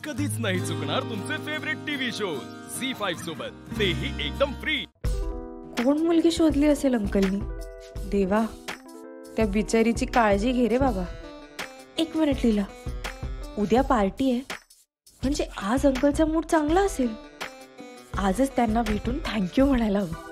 कधीच नाही चुकणार तुमचे फेवरेट टीव्ही शोज झी5 सोबत, तेही एकदम फ्री। कोण मुलगी शोधली असेल अंकलनी? देवा, त्या बिचारीची काळजी घे रे बाबा। 1 मिनिट लीला, उद्या पार्टी आहे, म्हणजे आज अंकलचा मूड चांगला असेल। आजच त्यांना भेटून थँक्यू म्हणायला हवं।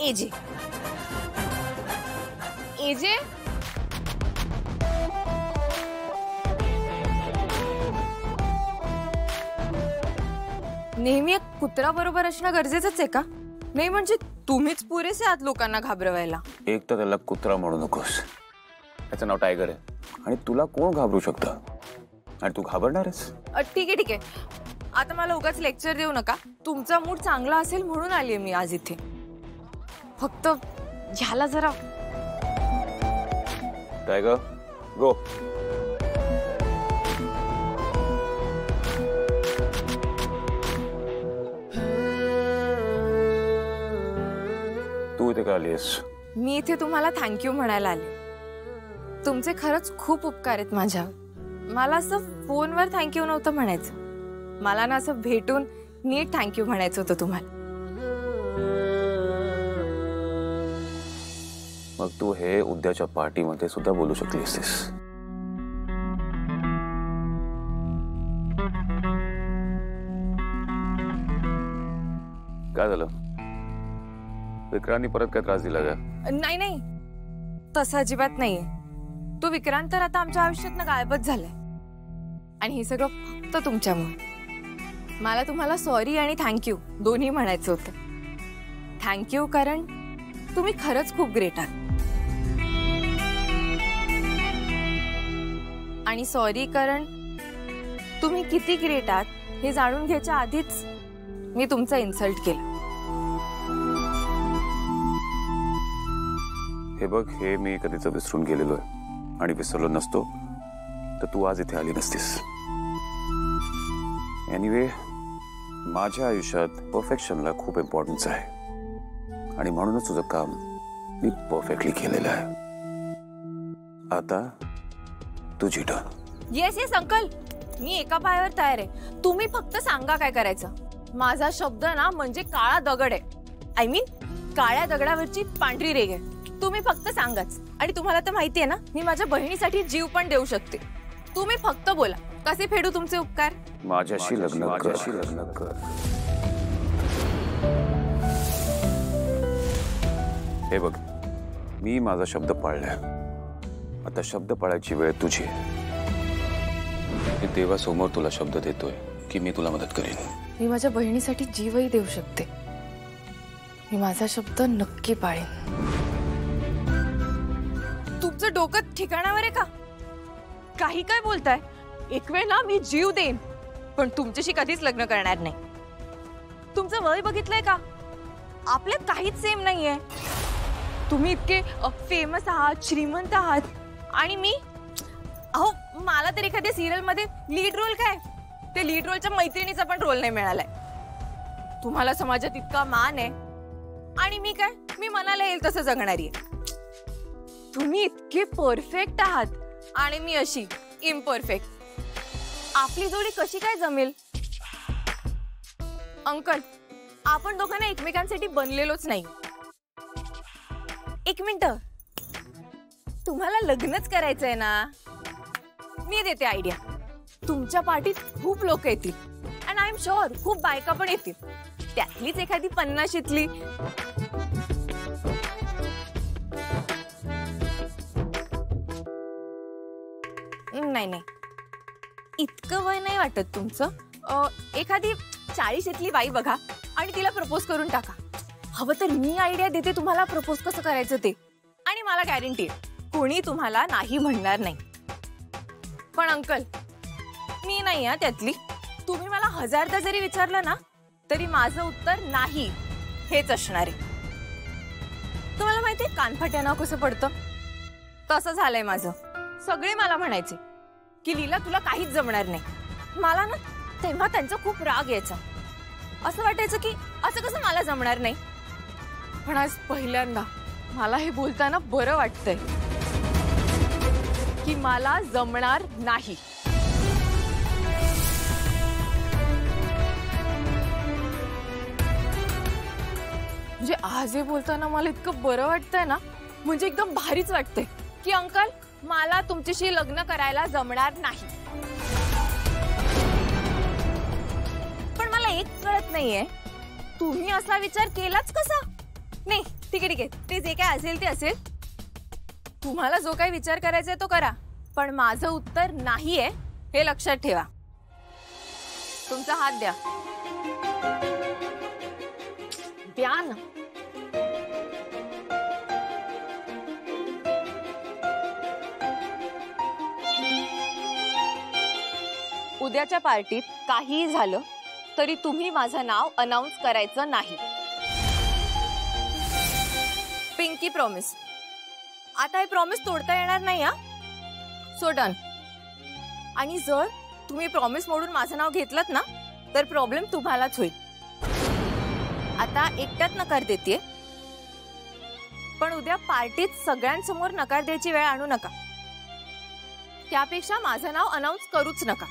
एजे एजे नेहमी एक कुत्रा बरोबर असणं गरजेचंच आहे का? नाही म्हणजे तुम्हीच पुरेसे आहात लोकांना घाबरवायला। एक तर त्याला कुत्रा म्हणू नकोस, त्याचं नाव टायगर आहे आणि तुला कोण घाबरू शकतं आणि तू घाबरणारच। ठीक आहे, आता मला उगाच लेक्चर देऊ नका। तुमचा मूड चांगला असेल म्हणून आलीये मी आज इथे। फक्त ह्याला जरा टायगर गो। तू इथे का आलीस? मी इथे तुम्हाला थँक्यू म्हणायला आले। तुमचे खरंच खूप उपकार आहेत माझ्यावर। मला असं फोनवर थँक्यू नव्हतं म्हणायचं, मला ना असं भेटून नीट थँक्यू म्हणायचं होतं तुम्हाला। मग तू हे उद्याच्या पार्टीमध्ये सुद्धा बोलू शकली असतीस। काय झालं? विक्रांतनी परत काय त्रास दिला का? नाही, तसं अजिबात नाहीये। तो विक्रांत तर आता आमच्या आयुष्यातनं गायबच झालाय आणि हे सगळं फक्त तुमच्यामुळे। मला तुम्हाला सॉरी आणि थँक्यू दोन्ही म्हणायचं होतं। थँक्यू कारण तुम्ही खरंच खूप ग्रेट आहात, आणि सॉरी कारण तुम्ही किती ग्रेट आहात हे जाणून घ्यायच्या आधीच मी तुमचा इन्सल्ट केला। हे बघ, हे मी कधीच विसरून गेलेलो आहे आणि विसरलो नसतो तर तू आज इथे आली नसतीस। एनिवे, माझ्या आयुष्यात परफेक्शनला खूप इम्पॉर्टन्स आहे आणि म्हणूनच तुझं काम मी परफेक्टली केलेलं आहे। आता तुझी टर्न। येस अंकल, मी एका पायावर तयार आहे। तुम्ही फक्त सांगा काय करायचं। माझा शब्द ना म्हणजे काळा दगड आहे। आय मीन काळ्या दगडावरची पांढरी रेघ आहे। तुम्ही फक्त सांगाच, आणि तुम्हाला तर माहिती आहे ना मी माझ्या बहिणीसाठी जीव पण देऊ शकते। तुम्ही फक्त बोला, कसे फेडू तुमचे उपकार? माझ्याशी लग्न कर। हे बघ, मी माझा शब्द पाळलाय, आता शब्द पाळायची वेळ तुझी आहे। मी देवासमोर तुला शब्द देतोय की मी तुला मदत करेन। मी माझ्या बहिणीसाठी जीवही देऊ शकते। मी माझा शब्द नक्की पाळेन। तुमचं डोकं ठिकाणावर आहे का? काही काय बोलताय? एक वेळ ना मी जीव देईन, पण तुमच्याशी कधीच लग्न करणार नाही। तुमचं वय बघितलंय का? आपल्यात काहीच सेम नाहीये। तुम्ही इतके फेमस आहात, श्रीमंत आहात, आणि मी अहो मला तर एखाद्या सिरियल मध्ये लीड रोल काय, ते लीड रोलच्या मैत्रिणीचा पण रोल नाही मिळालाय। तुम्हाला समाजात इतका मान आहे आणि मी काय, मी मनाला येईल तसं जगणारी आहे। तुम्ही इतके परफेक्ट आहात आणि मी अशी इम्परफेक्ट। आपली जोडी कशी काय जमेल? अंकल, आपण दोघांना एकमेकांसाठी बनलेलोच नाही। एक मिनिट, तुम्हाला लग्नच करायचंय ना, मी देते आयडिया. तुमच्या पार्टीत खूप लोक येतील अँड आय एम शुअर खूप बायका पण येतील. त्यातलीच एखादी 50शीतली. नाही नाही, इतकं वय नाही वाटत तुमचं. एखादी 40शीतली बाई बघा आणि तिला प्रपोज करून टाका. हवं तर मी आयडिया देते तुम्हाला प्रपोज कसं करायचं ते, आणि मला गॅरंटी कोणी तुम्हाला नाही म्हणणार नाही. पण अंकल, मी नाही हा त्यातली. तुम्ही मला 1000दा जरी विचारलं ना तरी माझं उत्तर नाही हेच असणार आहे. तुम्हाला माहितीये कानफाट्या नाव कसं पडतं, तसं झालंय माझं. सगळे मला म्हणायचे की लीला तुला काहीच जमणार नाही. मला ना तेव्हा त्यांचा खूप राग यायचा. असं वाटायचं की असं कसं मला जमणार नाही. पण आज पहिल्यांदा मला हे बोलताना बरं वाटतंय की मला जमणार नाही. म्हणजे आज हे बोलताना मला इतकं बरं वाटतंय ना, म्हणजे एकदम भारीच वाटतंय की अंकल मला तुमच्याशी लग्न करायला जमणार नाही. पण मला एक कळत नाहीये, तुम्ही असा विचार केलाच कसा? नाही ठीक आहे, ते जे काय असेल ते असेल. तुम्हाला जो काही विचार करायचा तो करा, पण माझं उत्तर नाहीये हे लक्षात ठेवा. तुमचा हात द्या. द्या ना. उद्याच्या पार्टीत काहीही झालं तरी तुम्ही माझं नाव अनाउन्स करायचं नाही. Pinky promise. आता हे प्रॉमिस तोडता येणार नाही हा. So done. आणि जर तुम्ही प्रॉमिस मोडून माझं नाव घेतलं ना तर प्रॉब्लेम तुम्हालाच होईल. आता एकट्यात नकार देते, पण उद्या पार्टीत सगळ्यांसमोर नकार द्यायची वेळ आणू नका. त्यापेक्षा माझं नाव अनाउन्स करूच नका.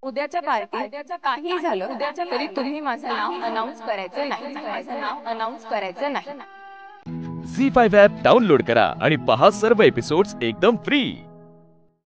उद्याच्या पार्टीत काही झालं तरी तुम्ही माझं नाव अनाउन्स करायचं नाही. झी5 ॲप डाउनलोड करा आणि पहा सर्व एपिसोड्स एकदम फ्री.